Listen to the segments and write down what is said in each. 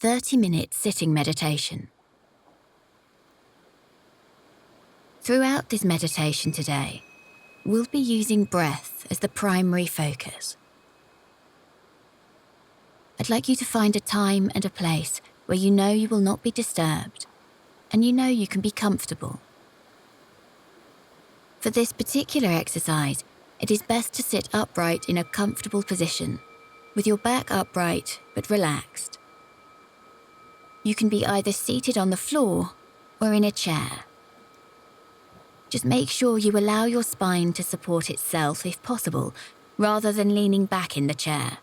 30-minute sitting meditation. Throughout this meditation today, we'll be using breath as the primary focus. I'd like you to find a time and a place where you know you will not be disturbed and you know you can be comfortable. For this particular exercise, it is best to sit upright in a comfortable position, with your back upright but relaxed. You can be either seated on the floor or in a chair. Just make sure you allow your spine to support itself if possible, rather than leaning back in the chair.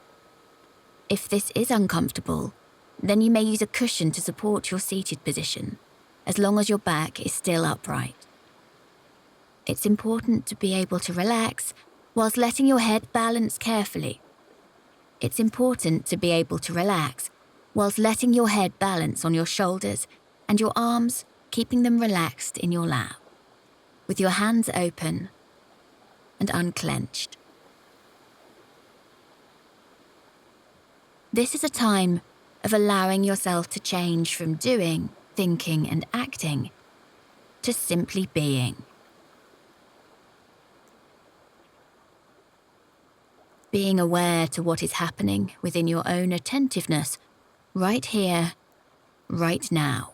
If this is uncomfortable, then you may use a cushion to support your seated position, as long as your back is still upright. It's important to be able to relax whilst letting your head balance carefully. It's important to be able to relax whilst letting your head balance on your shoulders and your arms, keeping them relaxed in your lap, with your hands open and unclenched. This is a time of allowing yourself to change from doing, thinking, and acting to simply being. Being aware to what is happening within your own attentiveness, right here, right now.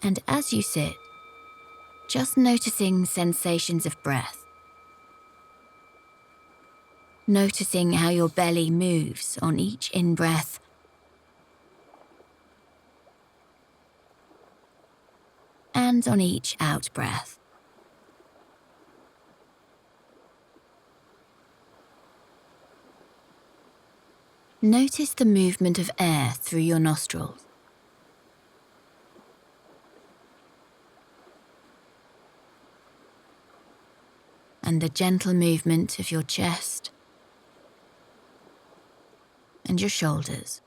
And as you sit, just noticing sensations of breath. Noticing how your belly moves on each in-breath and on each out-breath. Notice the movement of air through your nostrils. And the gentle movement of your chest and your shoulders.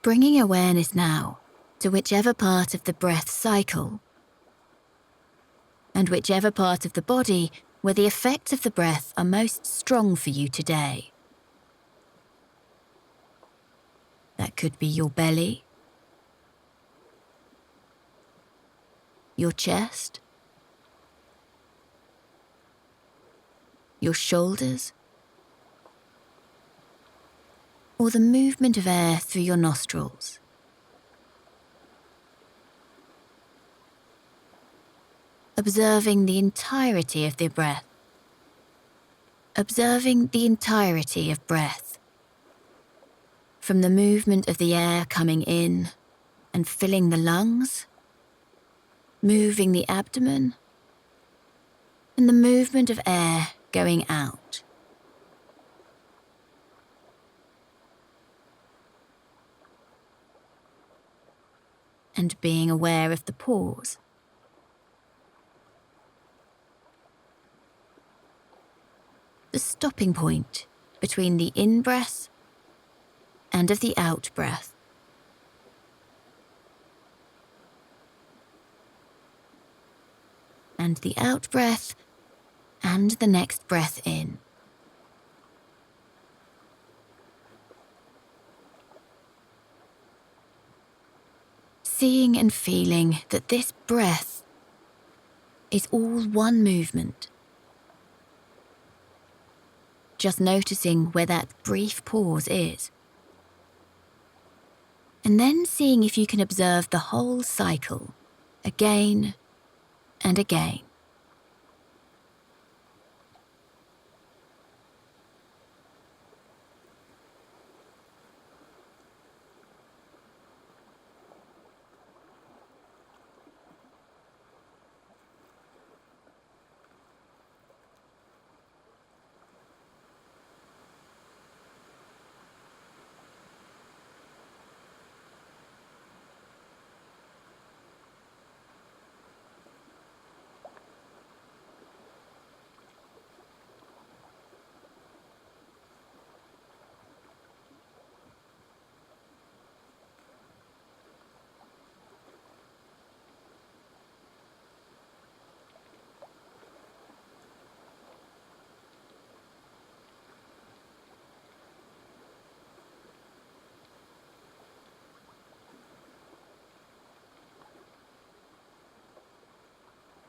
Bringing awareness now to whichever part of the breath cycle and whichever part of the body where the effects of the breath are most strong for you today. That could be your belly, your chest, your shoulders, or the movement of air through your nostrils. Observing the entirety of the breath. Observing the entirety of breath. From the movement of the air coming in and filling the lungs, moving the abdomen, and the movement of air going out. And being aware of the pause. The stopping point between the in-breath and of the out-breath. And the out-breath and the next breath in. Seeing and feeling that this breath is all one movement. Just noticing where that brief pause is. And then seeing if you can observe the whole cycle again and again.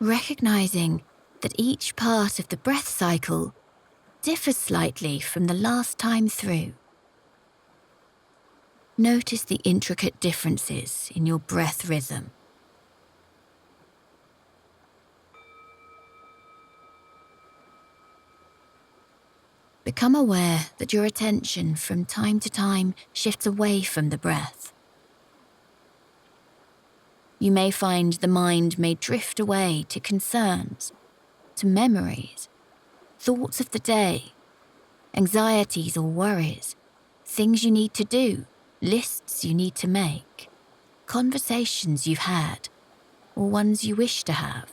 recognizing that each part of the breath cycle differs slightly from the last time through. Notice the intricate differences in your breath rhythm. Become aware that your attention from time to time shifts away from the breath. You may find the mind may drift away to concerns, to memories, thoughts of the day, anxieties or worries, things you need to do, lists you need to make, conversations you've had, or ones you wish to have.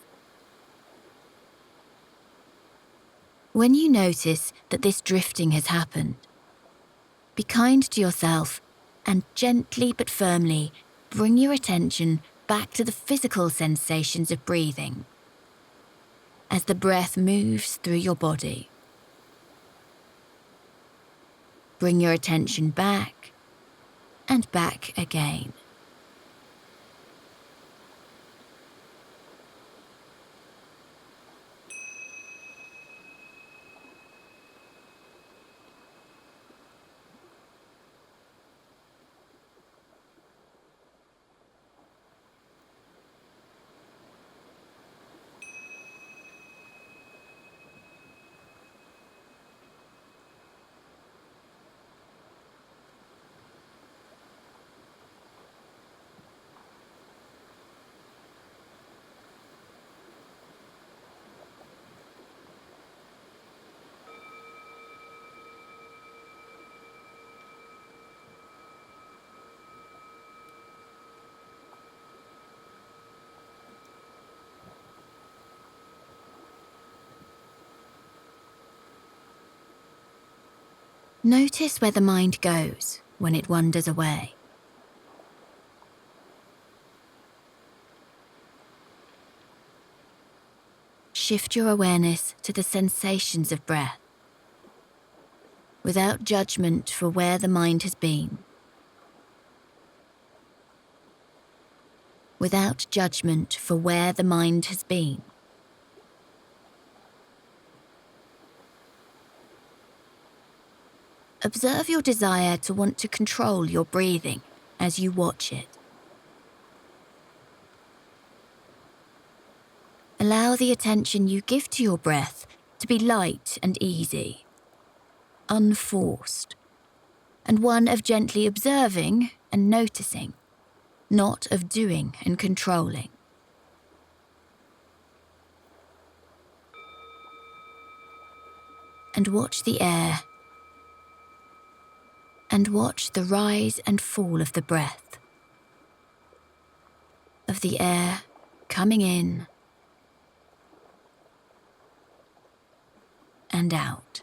When you notice that this drifting has happened, be kind to yourself and gently but firmly bring your attention back to the physical sensations of breathing as the breath moves through your body. Bring your attention back and back again. Notice where the mind goes when it wanders away. Shift your awareness to the sensations of breath, without judgment for where the mind has been. Without judgment for where the mind has been. Observe your desire to want to control your breathing as you watch it. Allow the attention you give to your breath to be light and easy, unforced, and one of gently observing and noticing, not of doing and controlling. And watch the air, and watch the rise and fall of the breath, of the air coming in and out.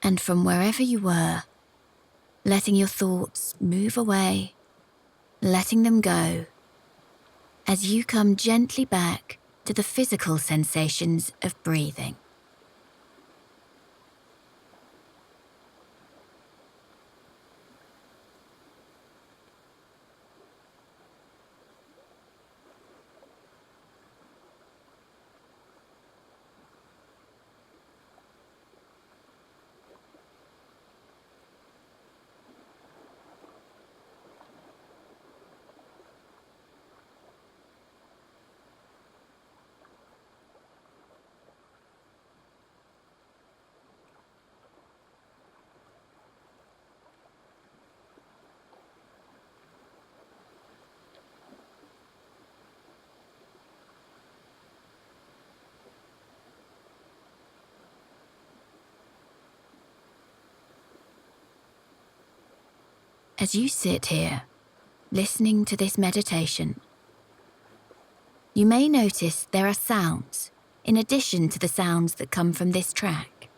And from wherever you were, letting your thoughts move away, letting them go, as you come gently back to the physical sensations of breathing. As you sit here, listening to this meditation, you may notice there are sounds in addition to the sounds that come from this track.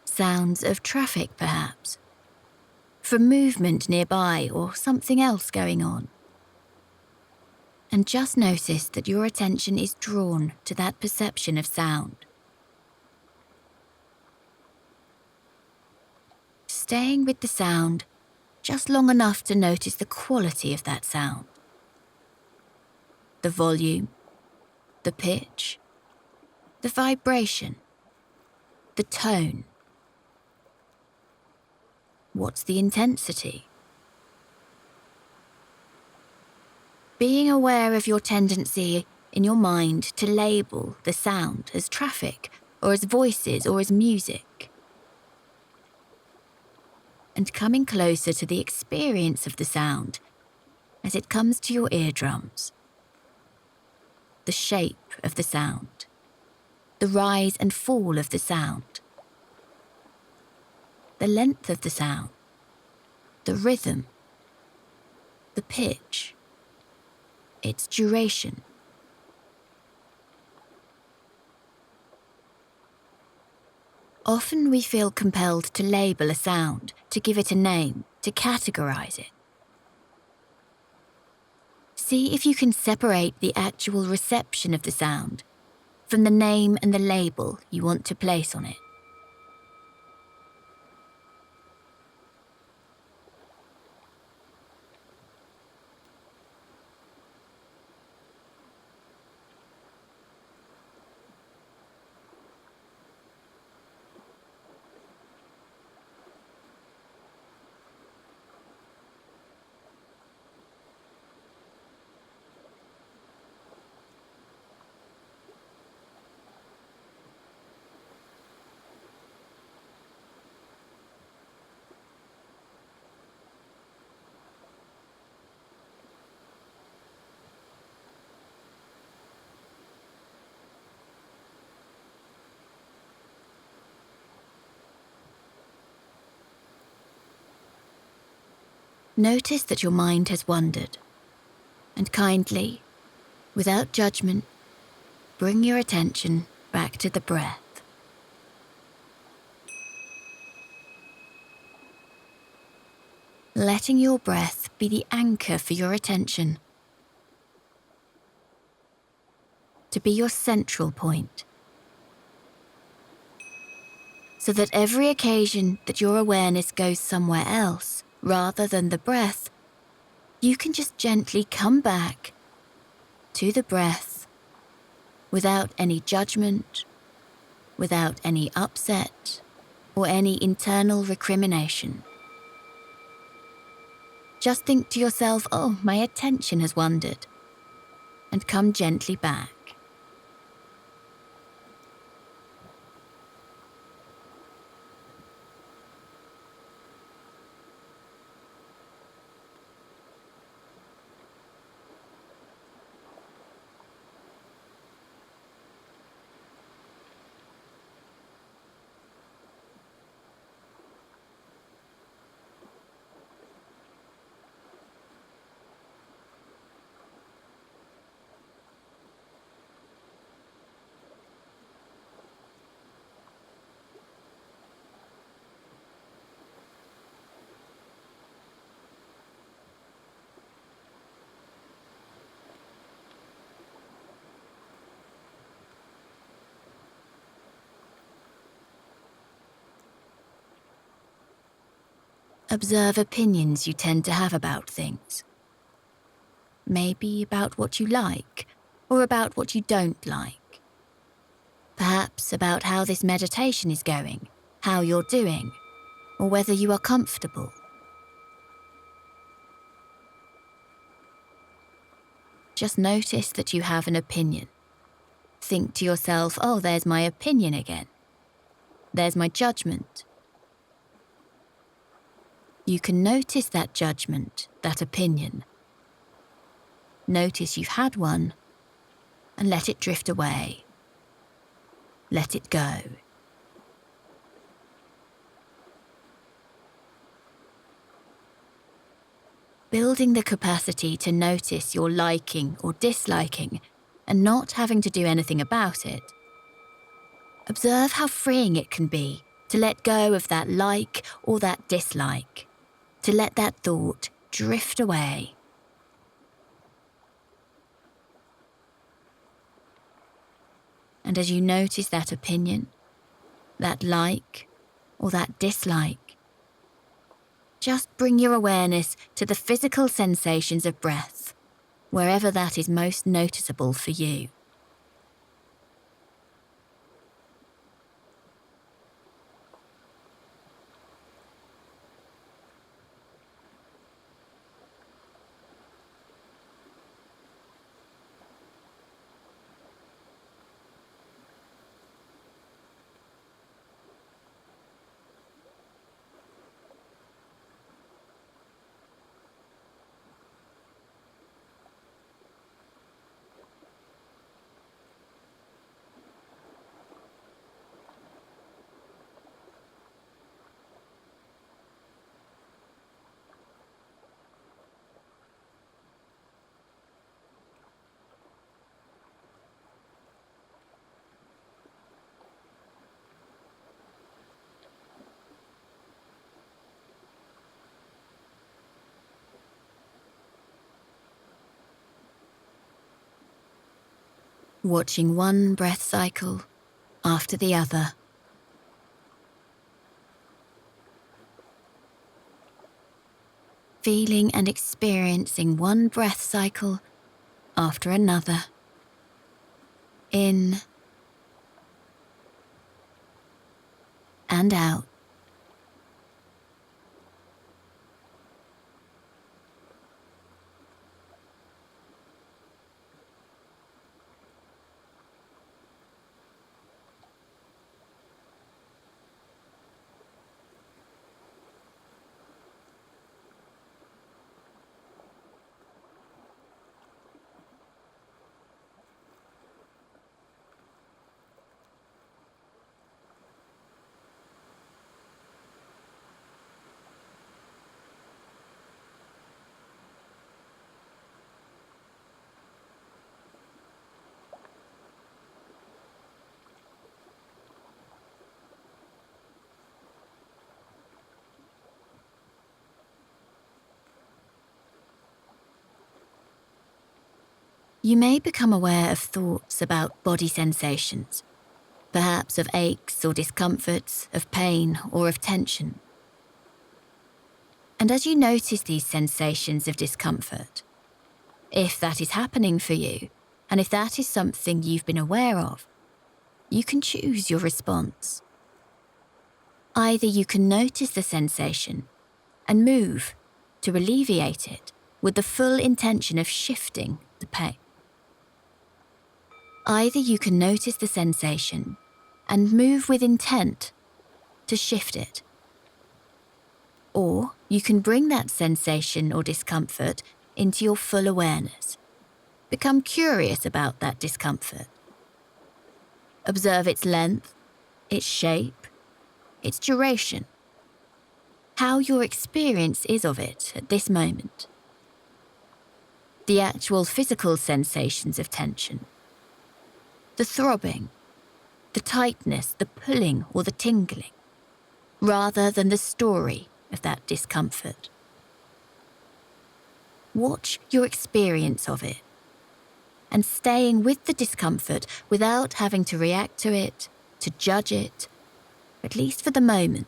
Sounds of traffic, perhaps, from movement nearby or something else going on. And just notice that your attention is drawn to that perception of sound. Staying with the sound just long enough to notice the quality of that sound. The volume, the pitch, the vibration, the tone. What's the intensity? Being aware of your tendency in your mind to label the sound as traffic or as voices or as music. And coming closer to the experience of the sound as it comes to your eardrums. The shape of the sound, the rise and fall of the sound, the length of the sound, the rhythm, the pitch, its duration. Often we feel compelled to label a sound, to give it a name, to categorize it. See if you can separate the actual reception of the sound from the name and the label you want to place on it. Notice that your mind has wandered, and kindly, without judgment, bring your attention back to the breath. Letting your breath be the anchor for your attention, to be your central point, so that every occasion that your awareness goes somewhere else, rather than the breath, you can just gently come back to the breath without any judgment, without any upset, or any internal recrimination. Just think to yourself, oh, my attention has wandered, and come gently back. Observe opinions you tend to have about things. Maybe about what you like, or about what you don't like. Perhaps about how this meditation is going, how you're doing, or whether you are comfortable. Just notice that you have an opinion. Think to yourself, oh, there's my opinion again. There's my judgment. You can notice that judgment, that opinion. Notice you've had one, and let it drift away. Let it go. building the capacity to notice your liking or disliking and not having to do anything about it. Observe how freeing it can be to let go of that like or that dislike, to let that thought drift away. And as you notice that opinion, that like or that dislike, just bring your awareness to the physical sensations of breath, wherever that is most noticeable for you. Watching one breath cycle after the other. Feeling and experiencing one breath cycle after another. In and out. You may become aware of thoughts about body sensations, perhaps of aches or discomforts, of pain or of tension. And as you notice these sensations of discomfort, if that is happening for you, and if that is something you've been aware of, you can choose your response. Either you can notice the sensation and move to alleviate it with the full intention of shifting the pain. Either you can notice the sensation and move with intent to shift it. Or you can bring that sensation or discomfort into your full awareness. Become curious about that discomfort. Observe its length, its shape, its duration, how your experience is of it at this moment. The actual physical sensations of tension. The throbbing, the tightness, the pulling or the tingling, rather than the story of that discomfort. Watch your experience of it, and staying with the discomfort without having to react to it, to judge it, at least for the moment.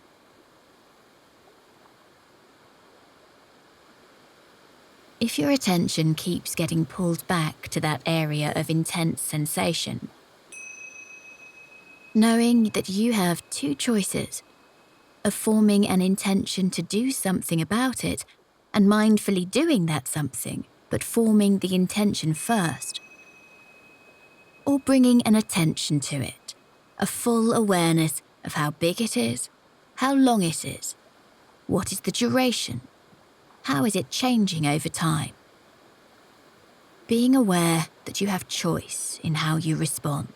If your attention keeps getting pulled back to that area of intense sensation, knowing that you have two choices of forming an intention to do something about it and mindfully doing that something, but forming the intention first, or bringing an attention to it, a full awareness of how big it is, how long it is, what is the duration, how is it changing over time. Being aware that you have choice in how you respond.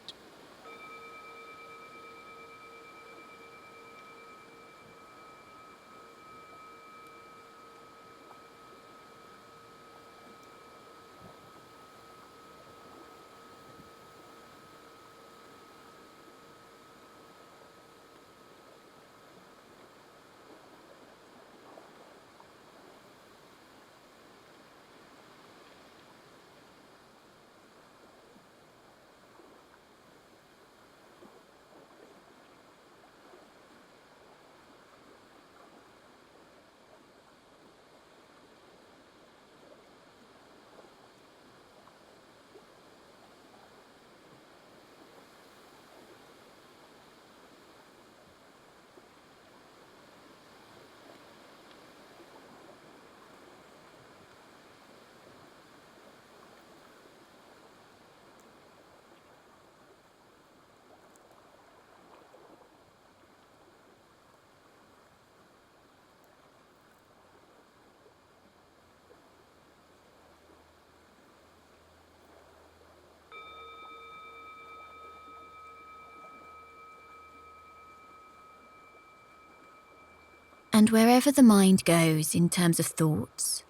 And wherever the mind goes in terms of thoughts,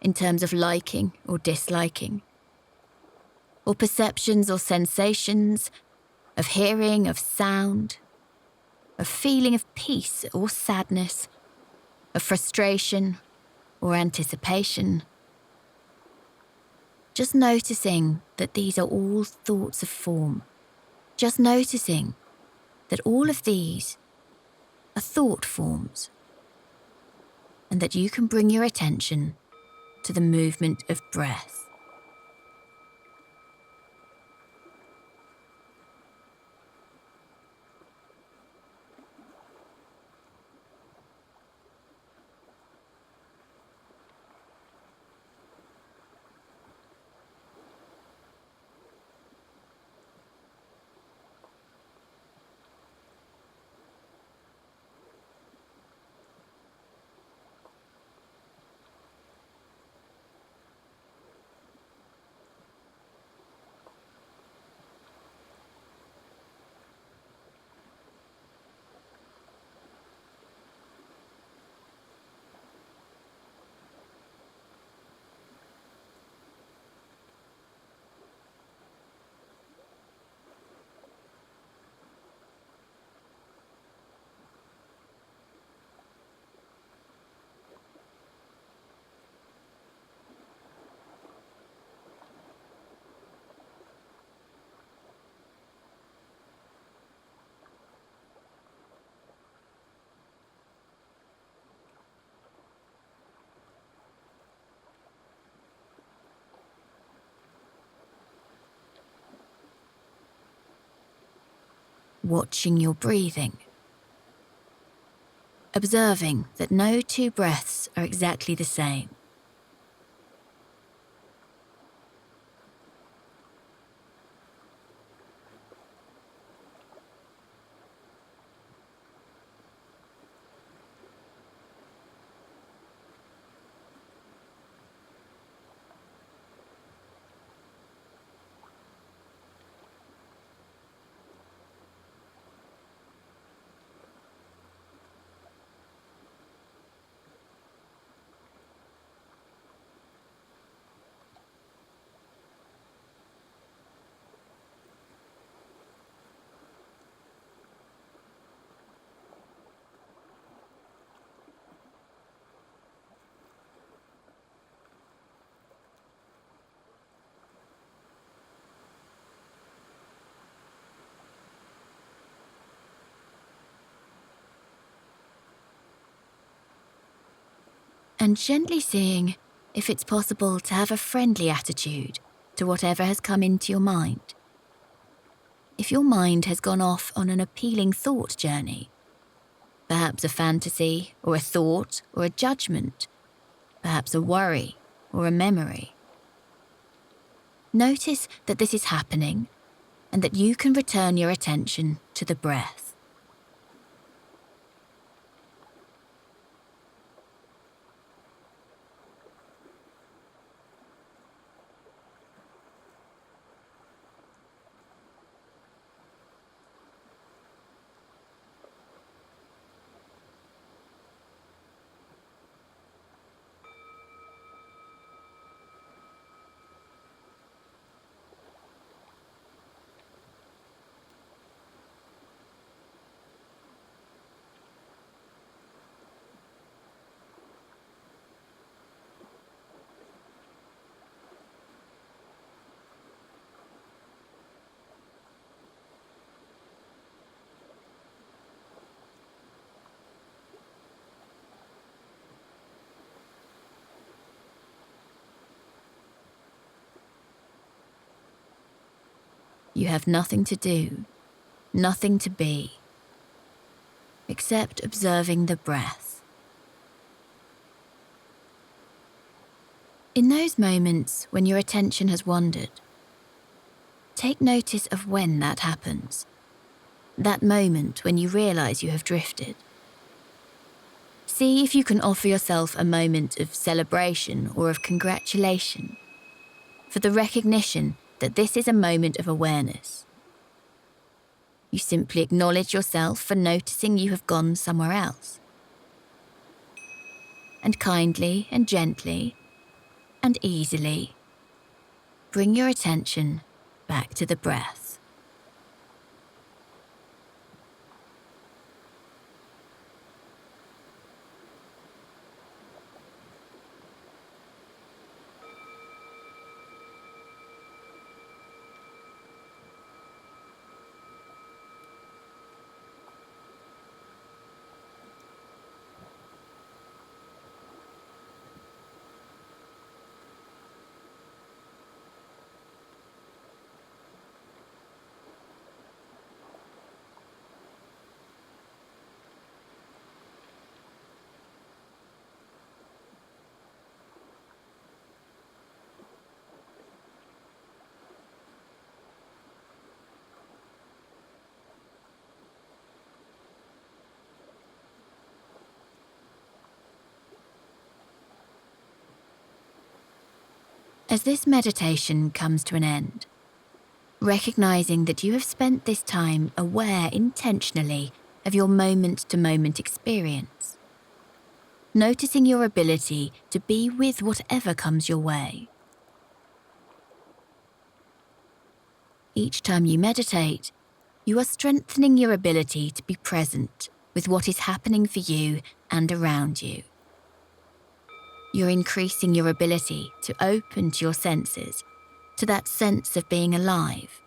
in terms of liking or disliking, or perceptions or sensations, of hearing, of sound, of feeling of peace or sadness, of frustration or anticipation, just noticing that these are all thoughts of form, just noticing that all of these are thought forms, and that you can bring your attention to the movement of breath. Watching your breathing. Observing that no two breaths are exactly the same. And gently seeing if it's possible to have a friendly attitude to whatever has come into your mind. If your mind has gone off on an appealing thought journey, perhaps a fantasy or a thought or a judgment, perhaps a worry or a memory, notice that this is happening and that you can return your attention to the breath. You have nothing to do, nothing to be, except observing the breath. In those moments when your attention has wandered, take notice of when that happens, that moment when you realize you have drifted. See if you can offer yourself a moment of celebration or of congratulation for the recognition that this is a moment of awareness. You simply acknowledge yourself for noticing you have gone somewhere else. and kindly and gently and easily bring your attention back to the breath. As this meditation comes to an end, recognizing that you have spent this time aware intentionally of your moment-to-moment experience, noticing your ability to be with whatever comes your way. Each time you meditate, you are strengthening your ability to be present with what is happening for you and around you. You're increasing your ability to open to your senses, to that sense of being alive,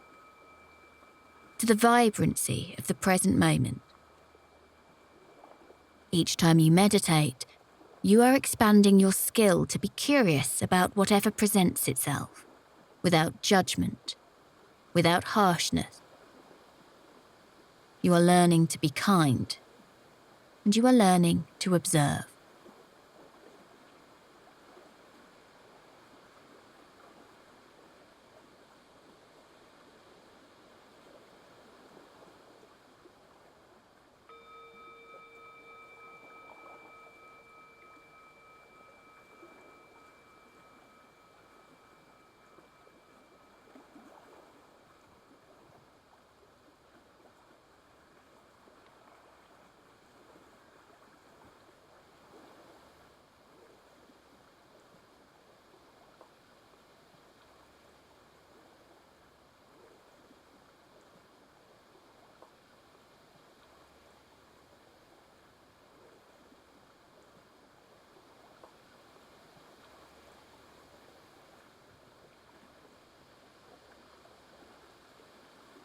to the vibrancy of the present moment. Each time you meditate, you are expanding your skill to be curious about whatever presents itself, without judgment, without harshness. You are learning to be kind, and you are learning to observe.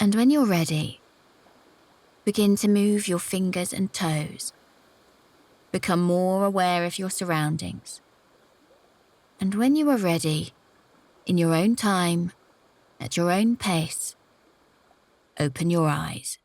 And when you're ready, begin to move your fingers and toes. Become more aware of your surroundings. And when you are ready, in your own time, at your own pace, open your eyes.